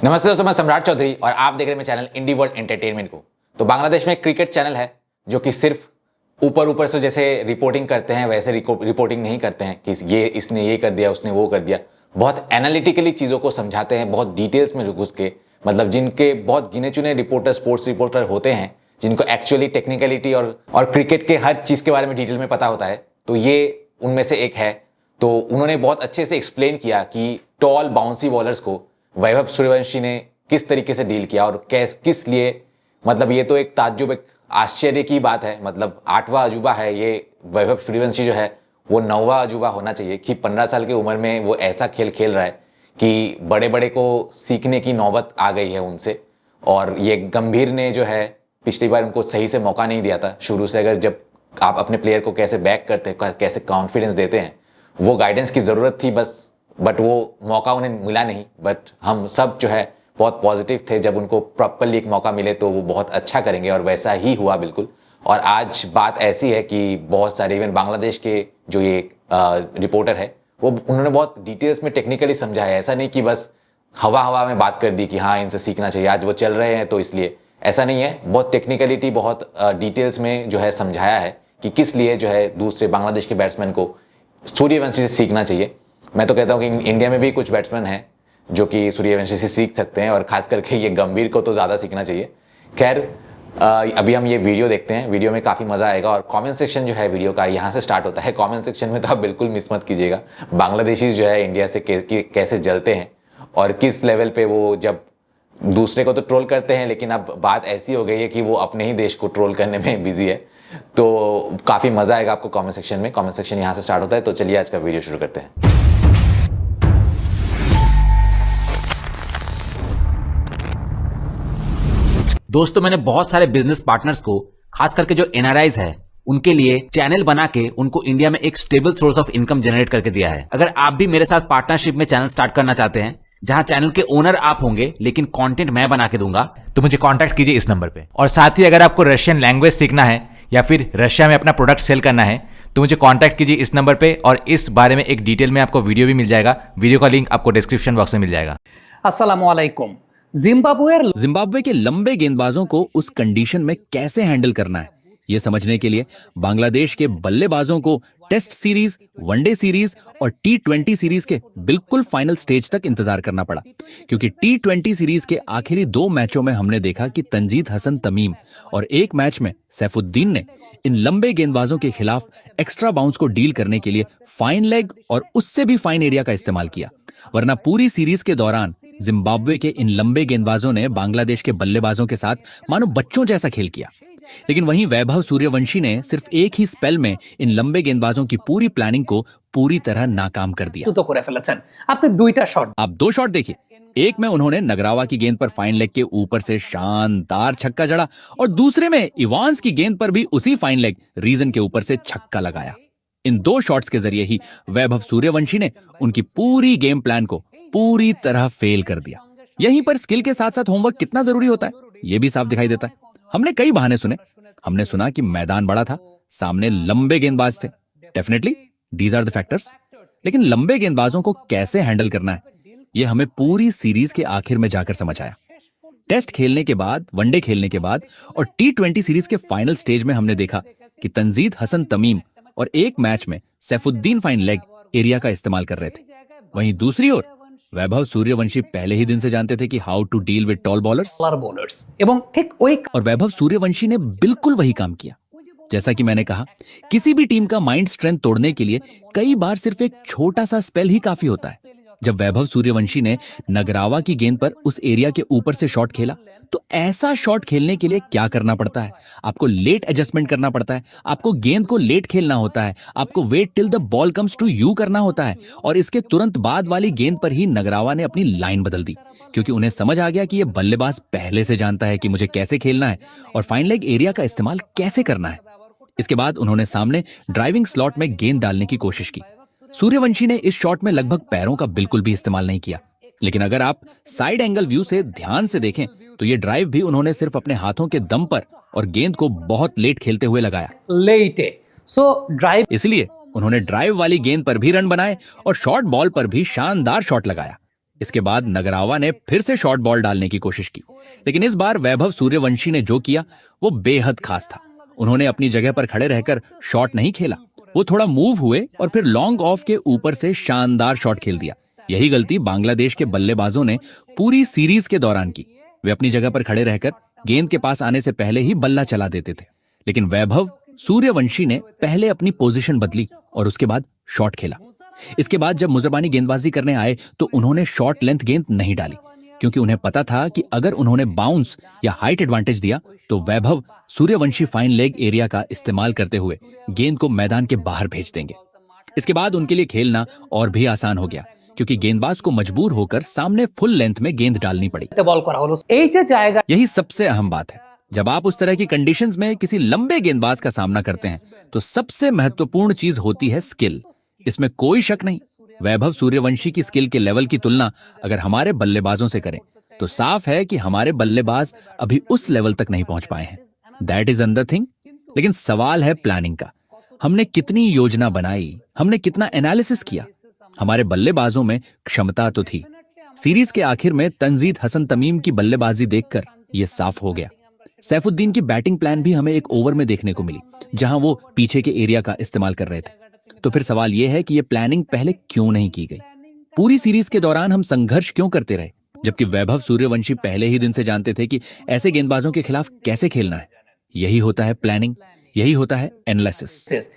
नमस्ते दोस्तों, मैं सम्राट चौधरी और आप देख रहे हैं मेरे चैनल इंडी वर्ल्ड एंटरटेनमेंट को। तो बांग्लादेश में एक क्रिकेट चैनल है जो कि सिर्फ ऊपर ऊपर से जैसे रिपोर्टिंग करते हैं वैसे रिपोर्टिंग नहीं करते हैं कि ये इसने ये कर दिया, उसने वो कर दिया। बहुत एनालिटिकली चीज़ों को समझाते हैं, बहुत डिटेल्स में घुस के, मतलब जिनके बहुत गिने चुने रिपोर्टर, स्पोर्ट्स रिपोर्टर होते हैं जिनको एक्चुअली टेक्निकलिटी और क्रिकेट के हर चीज़ के बारे में डिटेल में पता होता है। तो ये उनमें से एक है। तो उन्होंने बहुत अच्छे से एक्सप्लेन किया कि टॉल बाउंसी बॉलर्स को वैभव सूर्यवंशी ने किस तरीके से डील किया और किस लिए। मतलब ये तो एक ताज्जुब, एक आश्चर्य की बात है। मतलब 8वां अजूबा है ये। वैभव सूर्यवंशी जो है वो 9वां अजूबा होना चाहिए कि 15 साल की उम्र में वो ऐसा खेल खेल रहा है कि बड़े बड़े को सीखने की नौबत आ गई है उनसे। और ये गंभीर ने जो है पिछली बार उनको सही से मौका नहीं दिया था शुरू से। अगर जब आप अपने प्लेयर को कैसे बैक करते हैं, कैसे कॉन्फिडेंस देते हैं, वो गाइडेंस की ज़रूरत थी बस। बट वो मौका उन्हें मिला नहीं। बट हम सब जो है बहुत पॉजिटिव थे, जब उनको प्रॉपरली एक मौका मिले तो वो बहुत अच्छा करेंगे और वैसा ही हुआ बिल्कुल। और आज बात ऐसी है कि बहुत सारे इवन बांग्लादेश के जो ये रिपोर्टर है वो उन्होंने बहुत डिटेल्स में टेक्निकली समझाया। ऐसा नहीं कि बस हवा हवा में बात कर दी कि हाँ इनसे सीखना चाहिए, आज वो चल रहे हैं तो इसलिए। ऐसा नहीं है, बहुत टेक्निकलिटी, बहुत डिटेल्स में जो है समझाया है कि किस लिए जो है दूसरे बांग्लादेश के बैट्समैन को सूर्यवंशी से सीखना चाहिए। मैं तो कहता हूँ कि इंडिया में भी कुछ बैट्समैन हैं जो कि सूर्यवंशी से सीख सकते हैं और खास करके ये गंभीर को तो ज़्यादा सीखना चाहिए। खैर, अभी हम ये वीडियो देखते हैं। वीडियो में काफ़ी मज़ा आएगा और कमेंट सेक्शन जो है वीडियो का यहाँ से स्टार्ट होता है। कमेंट सेक्शन में तो आप बिल्कुल मिस मत कीजिएगा। बांग्लादेशी जो है इंडिया से कैसे जलते हैं और किस लेवल पे वो जब दूसरे को तो ट्रोल करते हैं, लेकिन अब बात ऐसी हो गई है कि वो अपने ही देश को ट्रोल करने में बिजी है। तो काफ़ी मज़ा आएगा आपको कमेंट सेक्शन में। कमेंट सेक्शन यहाँ से स्टार्ट होता है। तो चलिए आज का वीडियो शुरू करते हैं। दोस्तों, मैंने बहुत सारे बिजनेस पार्टनर्स को, खास करके जो एनआरआईज है, उनके लिए चैनल बना के उनको इंडिया में एक stable source of income generate करके दिया है। अगर आप भी मेरे साथ पार्टनरशिप में चैनल स्टार्ट करना चाहते हैं, जहां चैनल के ओनर आप होंगे लेकिन कंटेंट मैं बना के दूंगा, तो मुझे कांटेक्ट कीजिए इस नंबर पे। और साथ ही अगर आपको रशियन लैंग्वेज सीखना है या फिर रशिया में अपना प्रोडक्ट सेल करना है तो मुझे कांटेक्ट कीजिए इस नंबर पे। और इस बारे में एक डिटेल में आपको वीडियो भी मिल जाएगा। वीडियो का लिंक आपको डिस्क्रिप्शन बॉक्स में मिल जाएगा। अस्सलामु अलैकुम। जिम्बाब्वे के लंबे गेंदबाजों को उस कंडीशन में कैसे हैंडल करना है, ये समझने के लिए बांग्लादेश के बल्लेबाजों को टेस्ट सीरीज, वनडे सीरीज और T20 सीरीज के बिल्कुल फाइनल स्टेज तक इंतजार करना पड़ा। क्योंकि T20 सीरीज के आखिरी 2 मैचों में हमने देखा कि तंजीद हसन तमीम और एक मैच में सैफुद्दीन ने इन लंबे गेंदबाजों के खिलाफ एक्स्ट्रा बाउंस को डील करने के लिए फाइन लेग और उससे भी फाइन एरिया का इस्तेमाल किया। वरना पूरी सीरीज के दौरान जिम्बाब्वे के इन लंबे गेंदबाजों ने बांग्लादेश के बल्लेबाजों के साथ मानो बच्चों जैसा खेल किया। लेकिन वहीं वैभव सूर्यवंशी ने सिर्फ एक ही स्पेल में इन लंबे गेंदबाजों की पूरी प्लानिंग को पूरी तरह नाकाम कर दिया। आप 2 शॉट देखिए। एक में उन्होंने नगरावा की गेंद पर फाइन लेग के ऊपर से शानदार छक्का जड़ा और दूसरे में इवांस की गेंद पर भी उसी फाइन लेग रीजन के ऊपर से छक्का लगाया। इन 2 शॉट्स के जरिए ही वैभव सूर्यवंशी ने उनकी पूरी गेम प्लान को पूरी तरह फेल कर दिया। यहीं पर स्किल के साथ साथ होमवर्क कितना जरूरी होता है, यह भी साफ दिखाई देता है। हमने कई बहाने सुने। हमने सुना कि मैदान बड़ा था, सामने लंबे गेंदबाज थे। Definitely these are the factors. लेकिन लंबे गेंदबाजों को कैसे हैंडल करना है, यह हमें पूरी सीरीज के आखिर में जाकर समझ आया। टेस्ट खेलने के बाद, वनडे खेलने के बाद और T20 सीरीज के फाइनल स्टेज में हमने देखा कि तंजीद हसन तमीम और एक मैच में सैफुद्दीन फाइन लेग एरिया का इस्तेमाल कर रहे थे। वहीं दूसरी ओर वैभव सूर्यवंशी पहले ही दिन से जानते थे कि how to deal with tall bowlers. और वैभव सूर्यवंशी ने बिल्कुल वही काम किया। जैसा कि मैंने कहा, किसी भी टीम का माइंड स्ट्रेंथ तोड़ने के लिए कई बार सिर्फ एक छोटा सा स्पेल ही काफी होता है। जब वैभव सूर्यवंशी ने नगरावा की गेंद पर उस एरिया के ऊपर से शॉट खेला, तो ऐसा शॉट खेलने के लिए क्या करना पड़ता है? आपको लेट एडजस्टमेंट करना पड़ता है, आपको गेंद को लेट खेलना होता है, आपको wait till the ball comes to you करना होता है। और इसके तुरंत बाद वाली गेंद पर ही नगरावा ने अपनी लाइन बदल दी, क्योंकि उन्हें समझ आ गया कि यह बल्लेबाज पहले से जानता है कि मुझे कैसे खेलना है और फाइन लेग एरिया का इस्तेमाल कैसे करना है। इसके बाद उन्होंने सामने ड्राइविंग स्लॉट में गेंद डालने की कोशिश की। सूर्यवंशी ने इस शॉट में लगभग पैरों का बिल्कुल भी इस्तेमाल नहीं किया। लेकिन अगर आप साइड एंगल व्यू से ध्यान से देखें तो ये ड्राइव भी उन्होंने सिर्फ अपने हाथों के दम पर और गेंद को बहुत लेट खेलते हुए लगाया। इसलिए उन्होंने ड्राइव वाली गेंद पर भी रन बनाए और शॉर्ट बॉल पर भी शानदार शॉट लगाया। इसके बाद नगरावा ने फिर से शॉर्ट बॉल डालने की कोशिश की, लेकिन इस बार वैभव सूर्यवंशी ने जो किया वो बेहद खास था। उन्होंने अपनी जगह पर खड़े रहकर शॉट नहीं खेला, वो थोड़ा मूव हुए और फिर लॉन्ग ऑफ के ऊपर से शानदार शॉट खेल दिया। यही गलती बांग्लादेश के बल्लेबाजों ने पूरी सीरीज के दौरान की। वे अपनी जगह पर खड़े रहकर गेंद के पास आने से पहले ही बल्ला चला देते थे, लेकिन वैभव सूर्यवंशी ने पहले अपनी पोजीशन बदली और उसके बाद शॉट खेला। इसके बाद जब मुजरबानी गेंदबाजी करने आए तो उन्होंने शॉर्ट लेंथ गेंद नहीं डाली, क्योंकि उन्हें पता था कि अगर उन्होंने बाउंस या हाइट एडवांटेज दिया तो Vaibhav Suryavanshi fine leg area का इस्तेमाल करते हुए गेंद को मैदान के बाहर भेज देंगे। इसके बाद उनके लिए खेलना और भी आसान हो गया, क्योंकि गेंदबाज को मजबूर होकर सामने फुल लेंथ में गेंद डालनी पड़ी। यही सबसे अहम बात है। जब आप उस तरह की कंडीशंस में किसी लंबे गेंदबाज का सामना करते हैं तो सबसे महत्वपूर्ण चीज होती है स्किल। इसमें कोई शक नहीं। वैभव सूर्यवंशी की स्किल के लेवल की तुलना अगर हमारे बल्लेबाजों से करें तो साफ है कि हमारे बल्लेबाज अभी उस लेवल तक नहीं पहुंच पाए हैं। That is another thing. लेकिन सवाल है प्लानिंग का। हमने कितनी योजना बनाई, हमने कितना एनालिसिस किया। हमारे बल्लेबाजों में क्षमता तो थी। सीरीज के आखिर में तंजीद हसन तमीम की बल्लेबाजी देखकर यह साफ हो गया। सैफुद्दीन की बैटिंग प्लान भी हमें एक ओवर में देखने को मिली, जहां वो पीछे के एरिया का इस्तेमाल कर रहे थे। तो फिर सवाल यह है कि यह प्लानिंग पहले क्यों नहीं की गई? पूरी सीरीज के दौरान हम संघर्ष क्यों करते रहे, जबकि वैभव सूर्यवंशी पहले ही दिन से जानते थे कि ऐसे गेंदबाजों के खिलाफ कैसे खेलना है। यही होता है प्लानिंग, यही होता है एनालिसिस।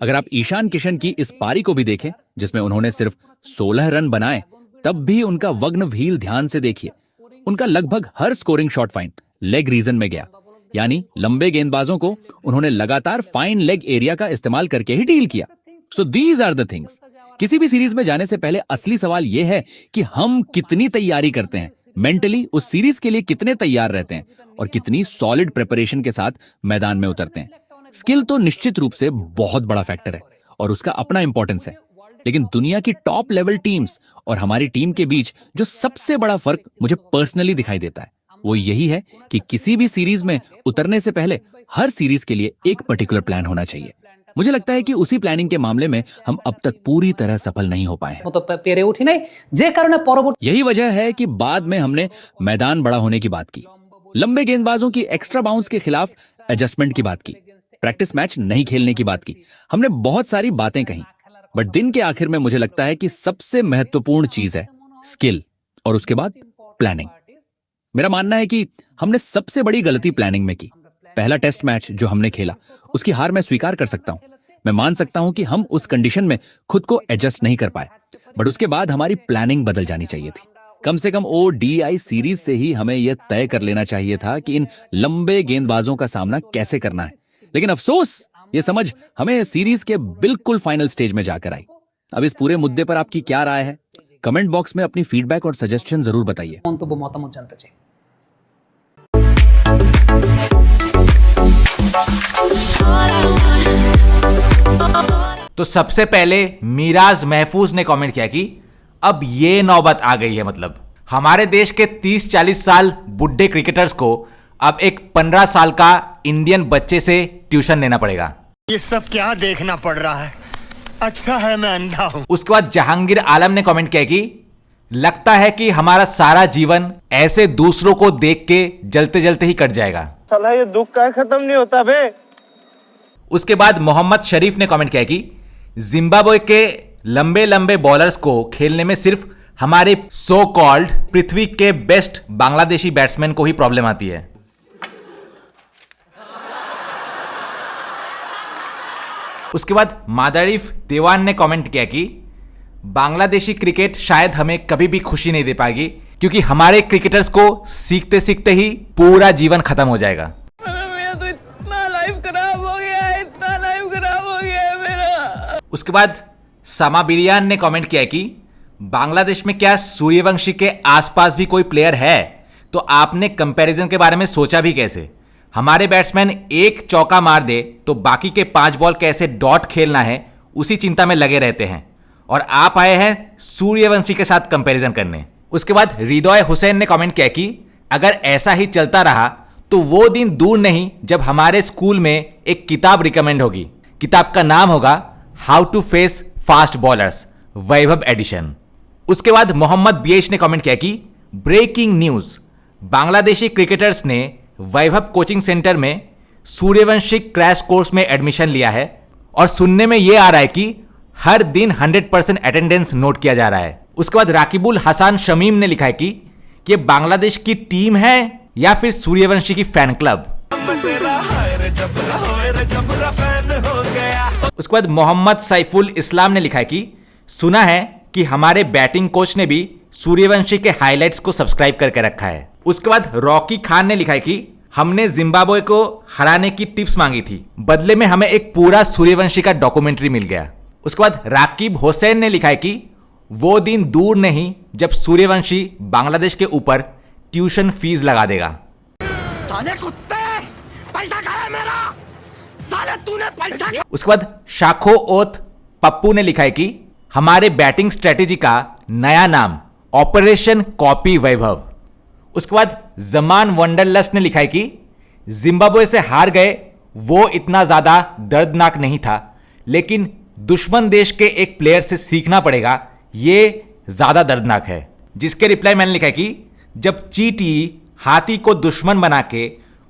अगर आप ईशान किशन की इस पारी को भी देखें, जिसमें उन्होंने सिर्फ 16 रन बनाए, तब भी उनका वग्न व्हील ध्यान से देखिए। उनका लगभग हर scoring shot fine leg region में गया, यानी लंबे गेंदबाजों को उन्होंने लगातार फाइन लेग एरिया का इस्तेमाल करके ही डील किया। So these are the things. किसी भी सीरीज में जाने से पहले असली सवाल यह है कि हम कितनी तैयारी करते हैं, मेंटली उस सीरीज के लिए कितने तैयार रहते हैं और कितनी सॉलिड प्रिपरेशन के साथ मैदान में उतरते हैं। स्किल तो निश्चित रूप से बहुत बड़ा फैक्टर है और उसका अपना इंपॉर्टेंस है, लेकिन दुनिया की टॉप लेवल टीम्स और हमारी टीम के बीच जो सबसे बड़ा फर्क मुझे पर्सनली दिखाई देता है वो यही है कि किसी भी सीरीज में उतरने से पहले हर सीरीज के लिए एक पर्टिकुलर प्लान होना चाहिए। मुझे लगता है कि उसी प्लानिंग के मामले में हम अब तक पूरी तरह सफल नहीं हो पाए हैं। यही वजह है कि बाद में हमने मैदान बड़ा होने की बात की, लंबे गेंदबाजों की एक्स्ट्रा बाउंस के खिलाफ एडजस्टमेंट की बात की, प्रैक्टिस मैच नहीं खेलने की बात की। हमने बहुत सारी बातें कही, बट दिन के आखिर में मुझे लगता है कि सबसे महत्वपूर्ण चीज है स्किल और उसके बाद प्लानिंग। मेरा मानना है कि हमने सबसे बड़ी गलती प्लानिंग में की। पहला टेस्ट मैच जो हमने खेला, उसकी हार मैं स्वीकार कर सकता हूं। मैं मान सकता हूं कि हम उस कंडीशन में खुद को एडजस्ट नहीं कर पाए, बट उसके बाद हमारी प्लानिंग बदल जानी चाहिए थी। कम से कम ODI सीरीज से ही हमें यह तय कर लेना चाहिए था कि इन लंबे गेंदबाजों का सामना कैसे करना है। लेकिन अफसोस, ये समझ हमें सीरीज के बिल्कुल फाइनल स्टेज में जाकर आई। अब इस पूरे मुद्दे पर आपकी क्या राय है? कमेंट बॉक्स में अपनी फीडबैक और सजेशन जरूर बताइए। तो सबसे पहले मिराज महफूज ने कमेंट किया कि अब ये नौबत आ गई है, मतलब हमारे देश के 30-40 साल बुढ़े क्रिकेटर्स को अब एक 15 साल का इंडियन बच्चे से ट्यूशन लेना पड़ेगा। ये सब क्या देखना पड़ रहा है? अच्छा है मैं अंधा हूं। उसके बाद जहांगीर आलम ने कमेंट किया कि लगता है कि हमारा सारा जीवन ऐसे दूसरों को देख के जलते जलते ही कट जाएगा। साला ये दुख का खत्म नहीं होता बे। उसके बाद मोहम्मद शरीफ ने कमेंट किया कि जिम्बाब्वे के लंबे लंबे बॉलर्स को खेलने में सिर्फ हमारे सो कॉल्ड पृथ्वी के बेस्ट बांग्लादेशी बैट्समैन को ही प्रॉब्लम आती है। उसके बाद मादारिफ देवान ने कमेंट किया कि बांग्लादेशी क्रिकेट शायद हमें कभी भी खुशी नहीं दे पाएगी, क्योंकि हमारे क्रिकेटर्स को सीखते सीखते ही पूरा जीवन खत्म हो जाएगा। मेरा तो इतना लाइफ खराब हो गया है, इतना लाइफ खराब हो गया है मेरा। उसके बाद समा बिरियान ने कमेंट किया कि बांग्लादेश में क्या सूर्यवंशी के आसपास भी कोई प्लेयर है? तो आपने कंपैरिजन के बारे में सोचा भी कैसे? हमारे बैट्समैन एक चौका मार दे तो बाकी के 5 बॉल कैसे डॉट खेलना है उसी चिंता में लगे रहते हैं, और आप आए हैं सूर्यवंशी के साथ कंपैरिजन करने। उसके बाद हृदय हुसैन ने कमेंट किया कि अगर ऐसा ही चलता रहा तो वो दिन दूर नहीं जब हमारे स्कूल में एक किताब रिकमेंड होगी। किताब का नाम होगा how to face fast bowlers, Vaibhav edition. उसके बाद मोहम्मद बीएच ने कमेंट किया कि ब्रेकिंग न्यूज, बांग्लादेशी क्रिकेटर्स ने वैभव कोचिंग सेंटर में सूर्यवंशी क्रैश कोर्स में एडमिशन लिया है और सुनने में यह आ रहा है कि हर दिन 100% अटेंडेंस नोट किया जा रहा है। उसके बाद राकिबुल हसन शमीम ने लिखा है कि ये बांग्लादेश की टीम है या फिर सूर्यवंशी की फैन क्लब। उसके बाद मोहम्मद सैफुल इस्लाम ने लिखा है कि सुना है कि हमारे बैटिंग कोच ने भी सूर्यवंशी के हाइलाइट्स को सब्सक्राइब करके रखा है। उसके बाद रॉकी खान ने लिखा है कि हमने जिम्बाब्वे को हराने की टिप्स मांगी थी, बदले में हमें एक पूरा सूर्यवंशी का डॉक्यूमेंट्री मिल गया। उसके बाद राकिब हुसैन ने लिखा है कि वो दिन दूर नहीं जब सूर्यवंशी बांग्लादेश के ऊपर ट्यूशन फीस लगा देगा। साले कुत्ते, पैसा खाया मेरा, साले तूने पैसा। उसके बाद शाखो ओथ पप्पू ने लिखा है कि हमारे बैटिंग स्ट्रेटेजी का नया नाम ऑपरेशन कॉपी वैभव। उसके बाद जमान वंडरलस्ट ने लिखा है कि जिम्बाब्वे से हार गए वो इतना ज्यादा दर्दनाक नहीं था, लेकिन दुश्मन देश के एक प्लेयर से सीखना पड़ेगा, ये ज्यादा दर्दनाक है। जिसके रिप्लाई मैंने लिखा है कि जब चींटी हाथी को दुश्मन बना के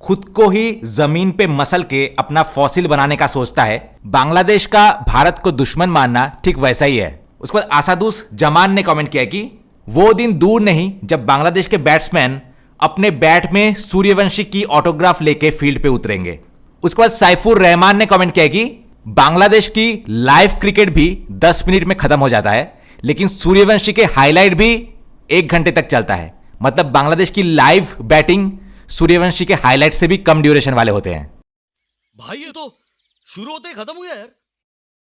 खुद को ही जमीन पे मसल के अपना फॉसिल बनाने का सोचता है, बांग्लादेश का भारत को दुश्मन मानना ठीक वैसा ही है। उसके बाद आसादुस जमान ने कमेंट किया कि वो दिन दूर नहीं जब बांग्लादेश के बैट्समैन अपने बैट में सूर्यवंशी की ऑटोग्राफ लेके फील्ड पे उतरेंगे। उसके बाद सैफुर रहमान ने कमेंट किया कि बांग्लादेश की लाइव क्रिकेट भी 10 मिनट में खत्म हो जाता है, लेकिन सूर्यवंशी के हाईलाइट भी 1 घंटे तक चलता है। मतलब बांग्लादेश की लाइव बैटिंग सूर्यवंशी के हाईलाइट से भी कम ड्यूरेशन वाले होते हैं। भाई ये तो शुरू होते ही खत्म हो गया यार।